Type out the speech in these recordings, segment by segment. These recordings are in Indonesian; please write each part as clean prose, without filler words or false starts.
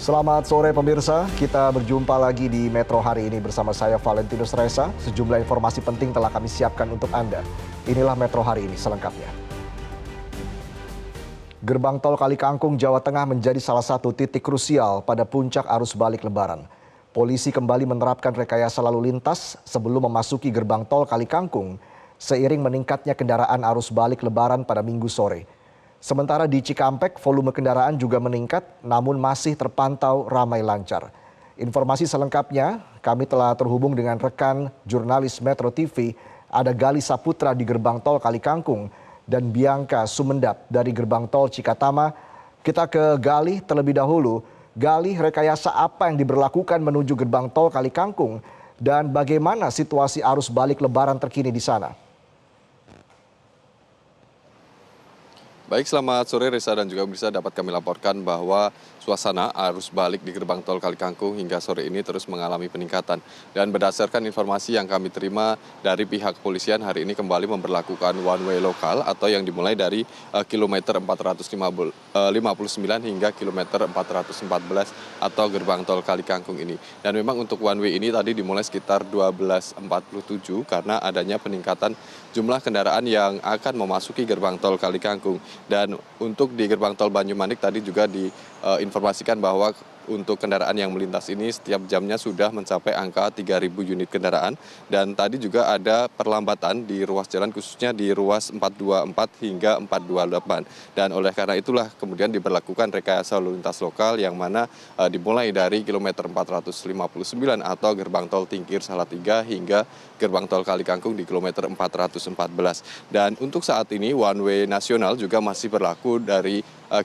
Selamat sore pemirsa, kita berjumpa lagi di Metro hari ini bersama saya Valentinus Reza. Sejumlah informasi penting telah kami siapkan untuk Anda. Inilah Metro hari ini selengkapnya. Gerbang tol Kali Kangkung, Jawa Tengah menjadi salah satu titik krusial pada puncak arus balik Lebaran. Polisi kembali menerapkan rekayasa lalu lintas sebelum memasuki gerbang tol Kali Kangkung, seiring meningkatnya kendaraan arus balik Lebaran pada Minggu sore. Sementara di Cikampek, volume kendaraan juga meningkat, namun masih terpantau ramai lancar. Informasi selengkapnya, kami telah terhubung dengan rekan jurnalis Metro TV, ada Gali Saputra di gerbang tol Kali Kangkung, dan Bianca Sumendap dari gerbang tol Cikatama. Kita ke Gali terlebih dahulu. Gali, rekayasa apa yang diberlakukan menuju gerbang tol Kali Kangkung, dan bagaimana situasi arus balik Lebaran terkini di sana? Baik, selamat sore Reza dan juga bisa dapat kami laporkan bahwa suasana arus balik di gerbang tol Kali Kangkung hingga sore ini terus mengalami peningkatan. Dan berdasarkan informasi yang kami terima dari pihak kepolisian, hari ini kembali memberlakukan one way lokal atau yang dimulai dari kilometer 459 hingga kilometer 414 atau gerbang tol Kali Kangkung ini. Dan memang untuk one way ini tadi dimulai sekitar 12.47 karena adanya peningkatan jumlah kendaraan yang akan memasuki gerbang tol Kali Kangkung. Dan untuk di gerbang tol Banyumanik tadi juga diinformasikan bahwa untuk kendaraan yang melintas ini setiap jamnya sudah mencapai angka 3.000 unit kendaraan. Dan tadi juga ada perlambatan di ruas jalan khususnya di ruas 424 hingga 428. Dan oleh karena itulah kemudian diberlakukan rekayasa lalu lintas lokal yang mana dimulai dari kilometer 459 atau gerbang tol Tingkir Salatiga hingga gerbang tol Kali Kangkung di kilometer 414. Dan untuk saat ini one way nasional juga masih berlaku dari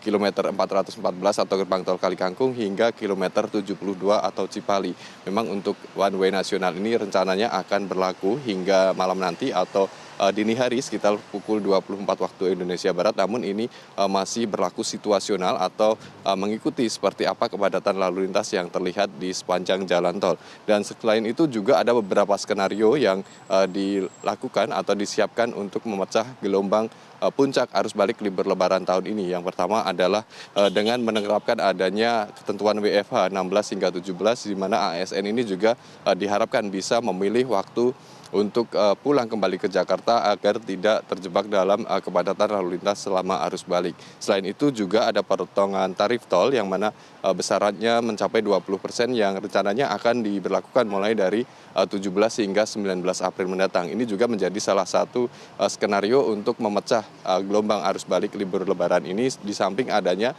kilometer 414 atau gerbang tol Kali Kangkung hingga kilometer 72 atau Cipali. Memang untuk one way nasional ini rencananya akan berlaku hingga malam nanti atau dini hari sekitar pukul 24 waktu Indonesia Barat. Namun ini masih berlaku situasional atau mengikuti seperti apa kepadatan lalu lintas yang terlihat di sepanjang jalan tol. Dan selain itu juga ada beberapa skenario yang dilakukan atau disiapkan untuk memecah gelombang puncak arus balik libur Lebaran tahun ini. Yang pertama adalah dengan menerapkan adanya ketentuan WFH 16 hingga 17, di mana ASN ini juga diharapkan bisa memilih waktu untuk pulang kembali ke Jakarta agar tidak terjebak dalam kepadatan lalu lintas selama arus balik. Selain itu juga ada potongan tarif tol yang mana besarannya mencapai 20% yang rencananya akan diberlakukan mulai dari 17 hingga 19 April mendatang. Ini juga menjadi salah satu skenario untuk memecah gelombang arus balik libur Lebaran ini, di samping adanya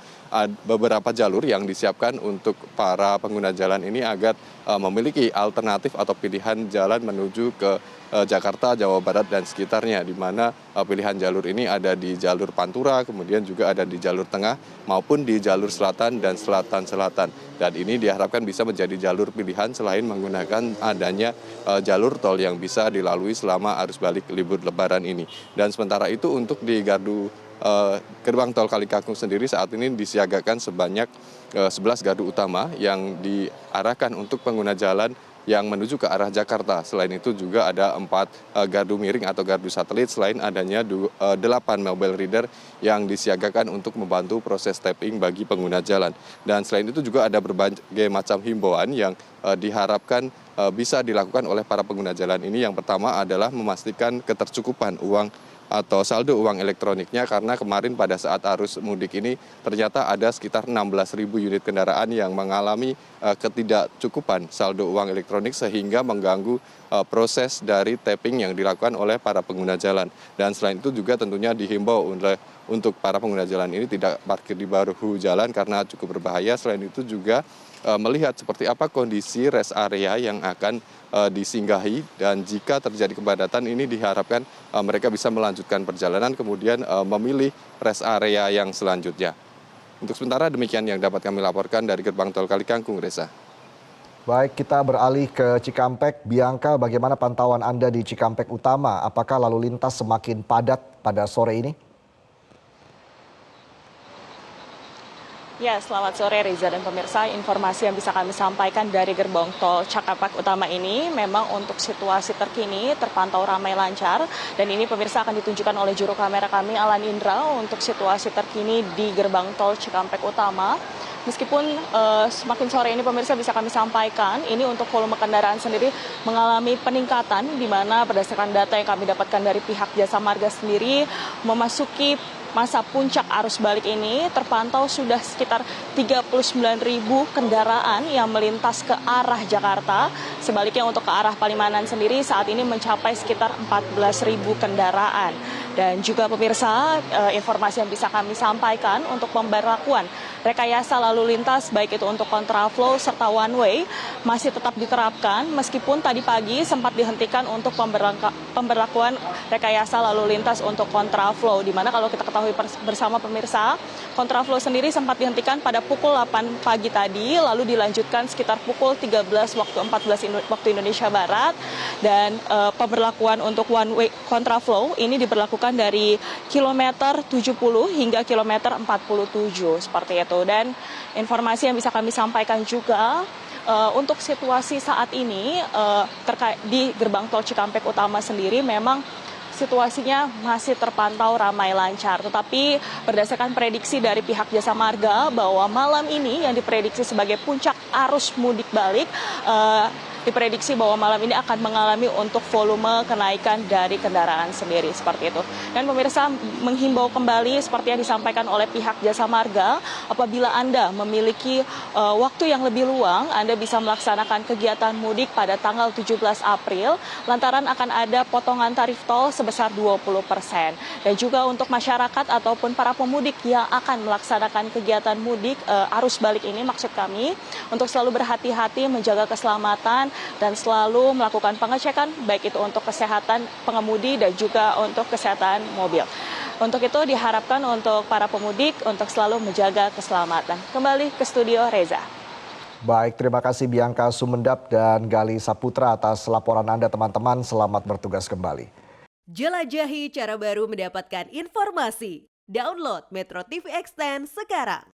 beberapa jalur yang disiapkan untuk para pengguna jalan ini agar memiliki alternatif atau pilihan jalan menuju ke Jakarta, Jawa Barat, dan sekitarnya, di mana pilihan jalur ini ada di jalur Pantura, kemudian juga ada di jalur tengah maupun di jalur selatan dan selatan-selatan. Dan ini diharapkan bisa menjadi jalur pilihan selain menggunakan adanya jalur tol yang bisa dilalui selama arus balik libur Lebaran ini. Dan sementara itu untuk di gardu gerbang tol Kali Kangkung sendiri saat ini disiagakan sebanyak 11 gardu utama yang diarahkan untuk pengguna jalan yang menuju ke arah Jakarta. Selain itu juga ada 4 gardu miring atau gardu satelit, selain adanya 8 mobile reader yang disiagakan untuk membantu proses tapping bagi pengguna jalan. Dan selain itu juga ada berbagai macam himbauan yang diharapkan bisa dilakukan oleh para pengguna jalan ini. Yang pertama adalah memastikan ketercukupan uang atau saldo uang elektroniknya, karena kemarin pada saat arus mudik ini ternyata ada sekitar 16.000 unit kendaraan yang mengalami ketidakcukupan saldo uang elektronik sehingga mengganggu proses dari tapping yang dilakukan oleh para pengguna jalan. Dan selain itu juga tentunya dihimbau untuk para pengguna jalan ini tidak parkir di bahu jalan karena cukup berbahaya. Selain itu juga melihat seperti apa kondisi rest area yang akan disinggahi, dan jika terjadi kepadatan ini diharapkan mereka bisa melanjutkan perjalanan kemudian memilih rest area yang selanjutnya. Untuk sementara demikian yang dapat kami laporkan dari gerbang tol Kali Kangkung, Reza. Baik, kita beralih ke Cikampek. Bianca, bagaimana pantauan Anda di Cikampek Utama? Apakah lalu lintas semakin padat pada sore ini? Ya, selamat sore Reza dan pemirsa. Informasi yang bisa kami sampaikan dari gerbang tol Cikampek Utama ini memang untuk situasi terkini terpantau ramai lancar. Dan ini pemirsa akan ditunjukkan oleh juru kamera kami Alan Indra untuk situasi terkini di gerbang tol Cikampek Utama. Meskipun semakin sore ini pemirsa bisa kami sampaikan, ini untuk volume kendaraan sendiri mengalami peningkatan, di mana berdasarkan data yang kami dapatkan dari pihak Jasa Marga sendiri memasuki masa puncak arus balik ini terpantau sudah sekitar 39.000 kendaraan yang melintas ke arah Jakarta. Sebaliknya untuk ke arah Palimanan sendiri saat ini mencapai sekitar 14.000 kendaraan. Dan juga pemirsa, informasi yang bisa kami sampaikan untuk pemberlakuan rekayasa lalu lintas baik itu untuk kontraflow serta one way masih tetap diterapkan meskipun tadi pagi sempat dihentikan untuk pemberlakuan rekayasa lalu lintas untuk kontraflow, di mana kalau kita ketahui bersama pemirsa, kontraflow sendiri sempat dihentikan pada pukul 8 pagi tadi, lalu dilanjutkan sekitar pukul 13 waktu 14 waktu Indonesia Barat, dan pemberlakuan untuk one way kontraflow ini diberlakukan dari kilometer 70 hingga kilometer 47 seperti itu. Dan informasi yang bisa kami sampaikan juga untuk situasi saat ini terkait di gerbang tol Cikampek Utama sendiri memang situasinya masih terpantau ramai lancar. Tetapi berdasarkan prediksi dari pihak Jasa Marga bahwa malam ini yang diprediksi sebagai puncak arus mudik balik, diprediksi bahwa malam ini akan mengalami untuk volume kenaikan dari kendaraan sendiri seperti itu. Dan pemirsa menghimbau kembali seperti yang disampaikan oleh pihak Jasa Marga, apabila Anda memiliki waktu yang lebih luang, Anda bisa melaksanakan kegiatan mudik pada tanggal 17 April lantaran akan ada potongan tarif tol sebesar 20%. Dan juga untuk masyarakat ataupun para pemudik yang akan melaksanakan kegiatan mudik arus balik ini, maksud kami untuk selalu berhati-hati menjaga keselamatan dan selalu melakukan pengecekan baik itu untuk kesehatan pengemudi dan juga untuk kesehatan mobil. Untuk itu diharapkan untuk para pemudik untuk selalu menjaga keselamatan. Kembali ke studio Reza. Baik, terima kasih Bianca Sumendap dan Gali Saputra atas laporan Anda teman-teman. Selamat bertugas kembali. Jelajahi cara baru mendapatkan informasi. Download Metro TV Extend sekarang.